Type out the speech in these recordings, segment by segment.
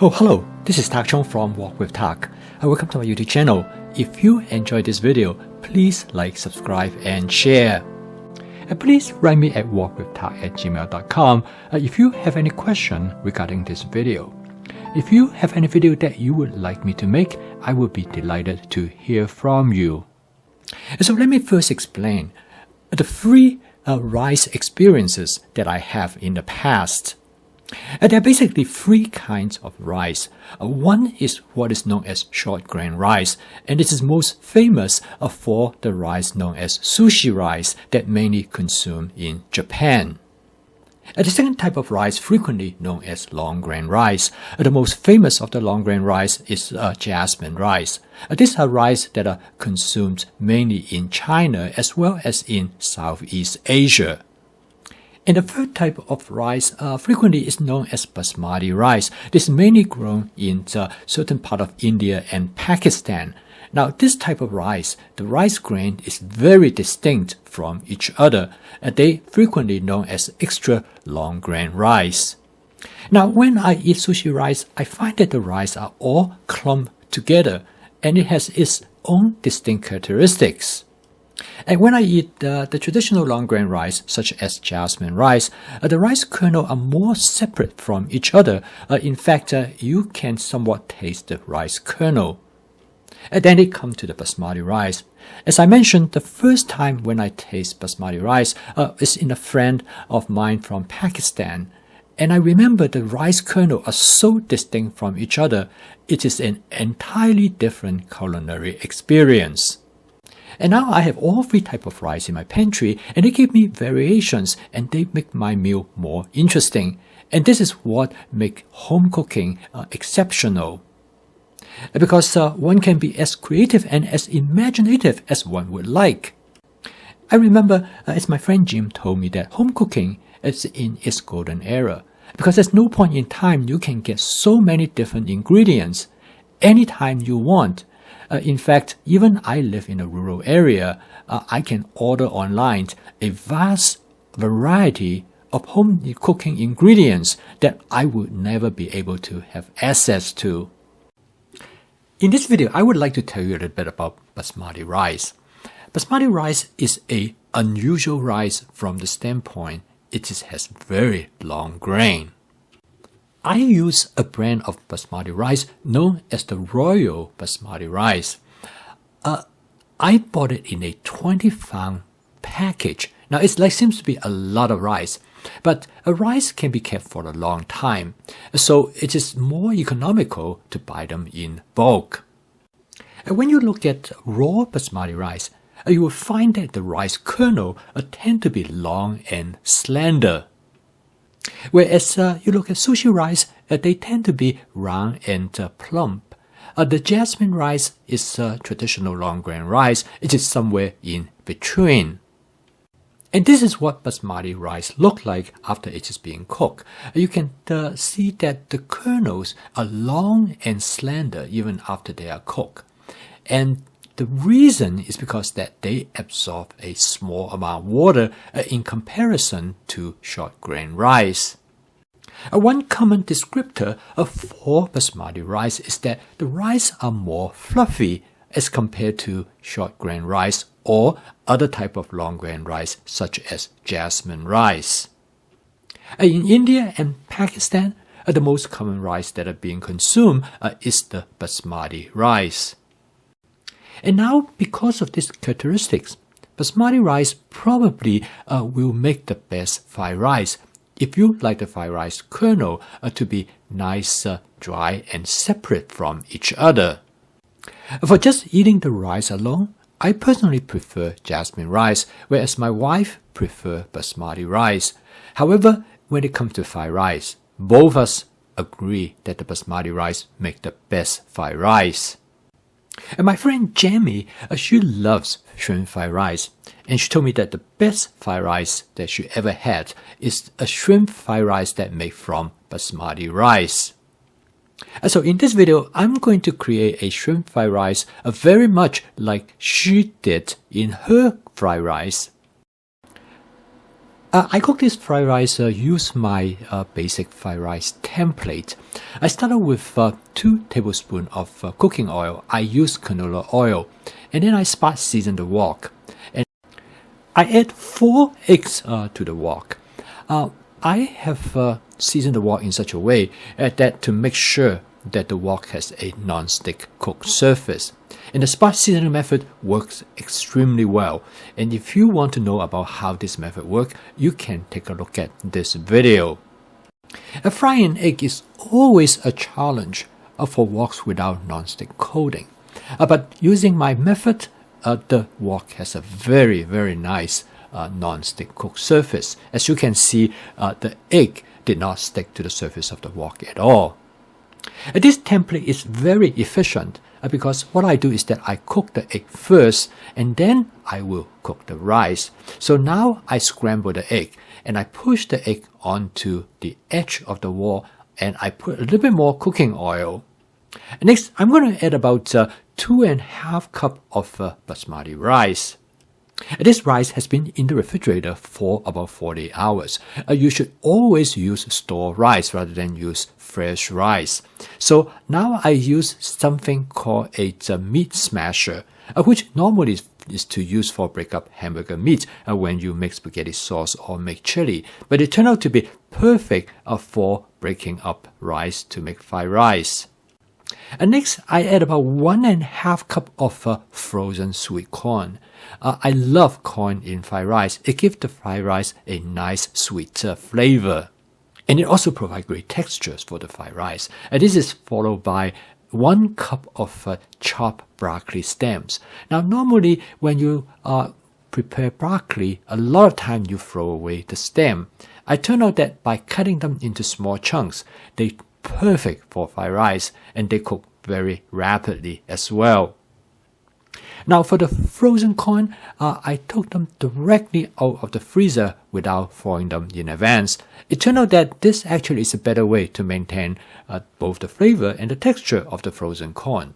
Oh, hello, this is Tak Chong from Walk with Tak. Welcome to my YouTube channel. If you enjoyed this video, please like, subscribe, and share. And please write me at walkwithtak@gmail.com if you have any question regarding this video. If you have any video that you would like me to make, I would be delighted to hear from you. So let me first explain the three rice experiences that I have in the past. There are basically three kinds of rice. One is what is known as short grain rice, and this is most famous for the rice known as sushi rice that mainly consumed in Japan. The second type of rice, frequently known as long grain rice. The most famous of the long grain rice is jasmine rice. These are rice that are consumed mainly in China as well as in Southeast Asia. And the third type of rice frequently is known as basmati rice. This is mainly grown in certain part of India and Pakistan. Now, this type of rice, the rice grain is very distinct from each other. They frequently known as extra long grain rice. Now, when I eat sushi rice, I find that the rice are all clumped together, and it has its own distinct characteristics. And when I eat the traditional long grain rice, such as jasmine rice, the rice kernels are more separate from each other. In fact, you can somewhat taste the rice kernel. And then it comes to the basmati rice. As I mentioned, the first time when I taste basmati rice is in a friend of mine from Pakistan. And I remember the rice kernels are so distinct from each other. It is an entirely different culinary experience. And now I have all three types of rice in my pantry, and they give me variations, and they make my meal more interesting. And this is what makes home cooking exceptional. Because one can be as creative and as imaginative as one would like. I remember, as my friend Jim told me, that home cooking is in its golden era. Because there's no point in time you can get so many different ingredients anytime you want. In fact, even I live in a rural area, I can order online a vast variety of home cooking ingredients that I would never be able to have access to. In this video, I would like to tell you a little bit about basmati rice. Basmati rice is an unusual rice from the standpoint it has very long grain. I use a brand of basmati rice known as the Royal Basmati rice. I bought it in a 20-pound package. Now, it seems to be a lot of rice, but a rice can be kept for a long time, so it is more economical to buy them in bulk. And when you look at raw basmati rice, you will find that the rice kernel tend to be long and slender. Whereas you look at sushi rice, they tend to be round and plump. The jasmine rice is traditional long grain rice. It is somewhere in between. And this is what basmati rice look like after it is being cooked. You can see that the kernels are long and slender even after they are cooked. And the reason is because that they absorb a small amount of water in comparison to short grain rice. One common descriptor for basmati rice is that the rice are more fluffy as compared to short grain rice or other type of long grain rice such as jasmine rice. In India and Pakistan, the most common rice that are being consumed is the basmati rice. And now, because of these characteristics, basmati rice probably will make the best fried rice if you like the fried rice kernel to be nice, dry, and separate from each other. For just eating the rice alone, I personally prefer jasmine rice, whereas my wife prefers basmati rice. However, when it comes to fried rice, both of us agree that the basmati rice make the best fried rice. And my friend Jamie, she loves shrimp fried rice, and she told me that the best fried rice that she ever had is a shrimp fried rice that made from basmati rice. So in this video, I'm going to create a shrimp fried rice very much like she did in her fried rice. I cook this fried rice, use my basic fried rice template. I started with 2 tablespoons of cooking oil. I use canola oil, and then I spot season the wok. And I add 4 eggs to the wok. I have seasoned the wok in such a way that to make sure that the wok has a non-stick cooked surface. And the spot seasoning method works extremely well. And if you want to know about how this method works, you can take a look at this video. Frying an egg is always a challenge for woks without non-stick coating. But using my method, the wok has a very, very nice non-stick cooked surface. As you can see, the egg did not stick to the surface of the wok at all. This template is very efficient because what I do is that I cook the egg first and then I will cook the rice. So now I scramble the egg and I push the egg onto the edge of the wall and I put a little bit more cooking oil. Next, I'm going to add about 2.5 cups of basmati rice. This rice has been in the refrigerator for about 40 hours. You should always use store rice rather than use fresh rice. So now I use something called a meat smasher, which normally is to use for break up hamburger meat when you make spaghetti sauce or make chili. But it turned out to be perfect for breaking up rice to make fried rice. Next, I add about 1.5 cups of frozen sweet corn. I love corn in fried rice. It gives the fried rice a nice sweet flavor. And it also provides great textures for the fried rice. This is followed by 1 cup of chopped broccoli stems. Now, normally when you prepare broccoli, a lot of time you throw away the stem. I turned out that by cutting them into small chunks, they perfect for fried rice and they cook very rapidly as well. Now for the frozen corn, I took them directly out of the freezer without thawing them in advance. It turned out that this actually is a better way to maintain both the flavor and the texture of the frozen corn.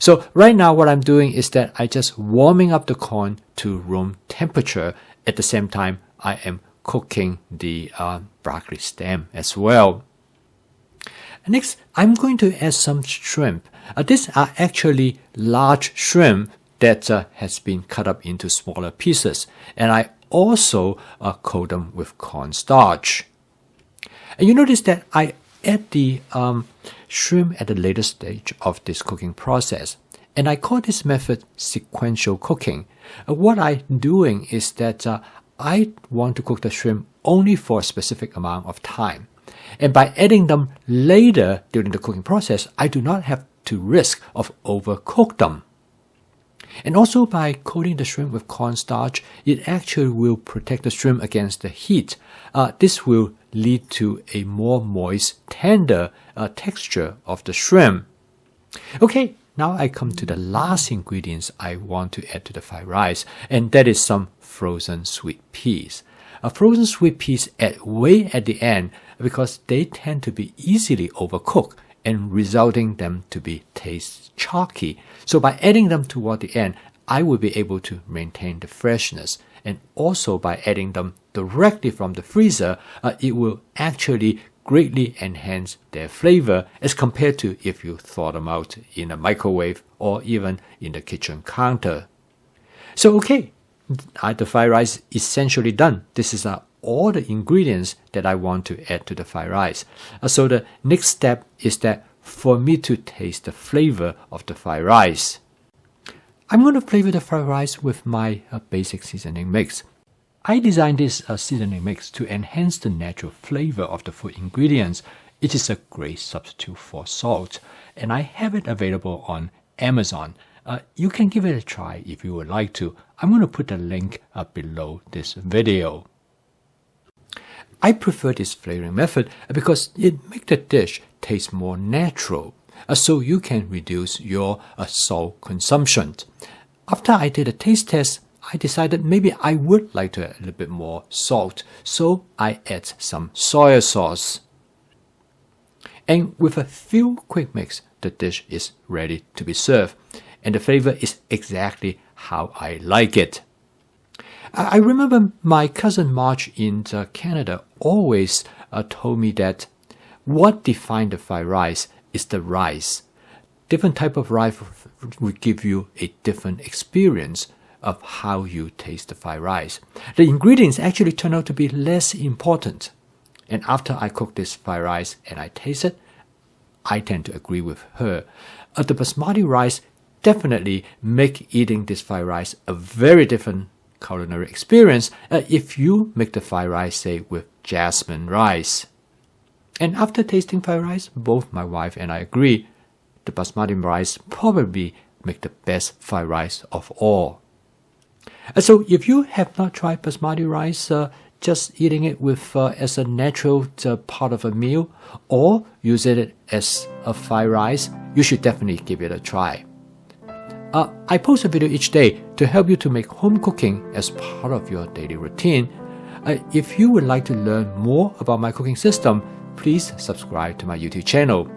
So right now what I'm doing is that I just warming up the corn to room temperature. At the same time, I am cooking the broccoli stem as well. Next, I'm going to add some shrimp. These are actually large shrimp that has been cut up into smaller pieces. And I also coat them with cornstarch. And you notice that I add the shrimp at the later stage of this cooking process. And I call this method sequential cooking. What I'm doing is that I want to cook the shrimp only for a specific amount of time. And by adding them later during the cooking process, I do not have to risk of overcook them. And also by coating the shrimp with cornstarch, it actually will protect the shrimp against the heat. This will lead to a more moist, tender texture of the shrimp. Okay, now I come to the last ingredients I want to add to the fried rice, and that is some frozen sweet peas. Frozen sweet peas add way at the end because they tend to be easily overcooked and resulting them to be taste chalky. So by adding them toward the end, I will be able to maintain the freshness. And also by adding them directly from the freezer, it will actually greatly enhance their flavor as compared to if you thaw them out in a microwave or even in the kitchen counter. So okay, the fried rice is essentially done. This is all the ingredients that I want to add to the fried rice. So the next step is that for me to taste the flavor of the fried rice. I'm going to flavor the fried rice with my basic seasoning mix. I designed this seasoning mix to enhance the natural flavor of the food ingredients. It is a great substitute for salt, and I have it available on Amazon. You can give it a try if you would like to. I'm going to put the link below this video. I prefer this flavoring method because it makes the dish taste more natural, so you can reduce your salt consumption. After I did a taste test, I decided maybe I would like to add a little bit more salt, so I add some soy sauce. And with a few quick mix, the dish is ready to be served, and the flavor is exactly how I like it. I remember my cousin Marge in Canada always told me that what defines the fried rice is the rice. Different type of rice will give you a different experience of how you taste the fried rice. The ingredients actually turn out to be less important. And after I cook this fried rice and I taste it, I tend to agree with her. The basmati rice definitely make eating this fried rice a very different culinary experience if you make the fried rice, say, with jasmine rice. And after tasting fried rice, both my wife and I agree the basmati rice probably make the best fried rice of all. So if you have not tried basmati rice, just eating it with as a natural part of a meal or use it as a fried rice, you should definitely give it a try. I post a video each day to help you to make home cooking as part of your daily routine. If you would like to learn more about my cooking system, please subscribe to my YouTube channel.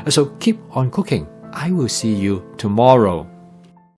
So keep on cooking. I will see you tomorrow.